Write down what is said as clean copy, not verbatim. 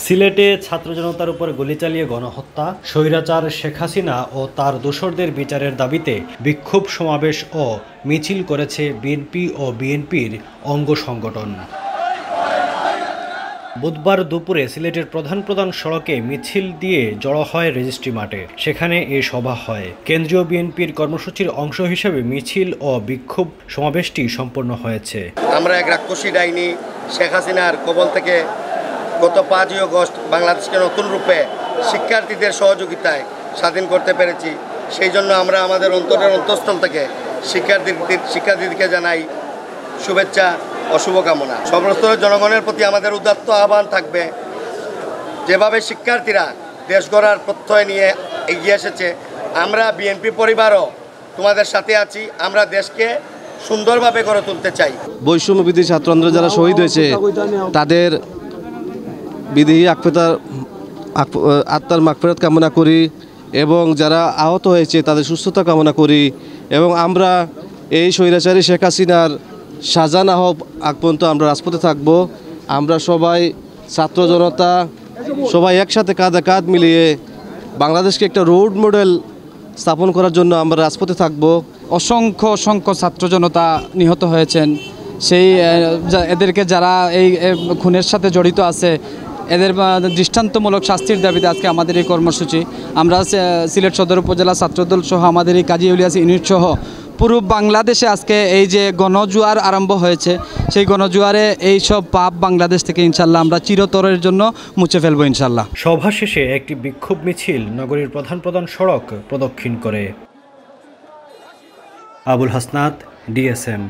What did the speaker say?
সিলেটে ছাত্র জনতার উপর গুলি চালিয়ে গণহত্যা, স্বৈরাচার শেখ হাসিনা ও তার দোসরদের বিচারের দাবিতে বিক্ষোভ সমাবেশ ও মিছিল করেছে বিএনপি ও বিএনপির অঙ্গ সংগঠন। বুধবার দুপুরে সিলেটের প্রধান সড়কে মিছিল দিয়ে জড়ো হয় রেজিস্ট্রি মাঠে। সেখানে এই সভা হয়। কেন্দ্রীয় বিএনপির কর্মসূচির অংশ হিসেবে মিছিল ও বিক্ষোভ সমাবেশটি সম্পন্ন হয়েছে। আমরা এক রাক্ষসী ডাইনি শেখ হাসিনার কবল থেকে গত ৫ই আগস্ট বাংলাদেশকে নতুন রূপে শিক্ষার্থীদের সহযোগিতায় স্বাধীন করতে পেরেছি। সেই জন্য আমরা আমাদের অন্তঃস্থল থেকে শিক্ষার্থীদেরকে জানাই শুভেচ্ছা ও শুভকামনা। সর্বস্তরের জনগণের প্রতি আমাদের উদাত্ত আহ্বান থাকবে, যেভাবে শিক্ষার্থীরা দেশ গড়ার প্রত্যয় নিয়ে এগিয়ে এসেছে, আমরা বিএনপি পরিবারও তোমাদের সাথে আছি। আমরা দেশকে সুন্দরভাবে গড়ে তুলতে চাই। বৈষম্য বিধি ছাত্র আন্দোলন যারা শহীদ হয়েছে তাদের বিধি আত্মার মাগফিরাত কামনা করি এবং যারা আহত হয়েছে তাদের সুস্থতা কামনা করি এবং আমরা এই স্বৈরাচারী শেখ হাসিনার সাজা না হোক আগ পর্যন্ত আমরা রাজপথে থাকব। আমরা সবাই ছাত্র জনতা সবাই একসাথে কাঁধে কাঁধ মিলিয়ে বাংলাদেশকে একটা রোড মডেল স্থাপন করার জন্য আমরা রাজপথে থাকব। অসংখ্য ছাত্র জনতা নিহত হয়েছেন। সেই এদেরকে যারা এই খুনের সাথে জড়িত আছে এদের দৃষ্টান্তমূলক শাস্তির দাবিতে আজকে আমাদের এই কর্মসূচি। আমরা সিলেট সদর উপজেলা ছাত্রদল সহ আমাদের এই কাজী ইলিয়াস ইউনিট সহ পুরো বাংলাদেশে আজকে এই যে গণজোয়ার আরম্ভ হয়েছে, সেই গণজোয়ারে এই সব পাপ বাংলাদেশ থেকে ইনশাল্লাহ আমরা চিরতরের জন্য মুছে ফেলবো ইনশাল্লাহ। সভা শেষে একটি বিক্ষোভ মিছিল নগরীর প্রধান সড়ক প্রদক্ষিণ করে। আবুল হাসনাত, DSM।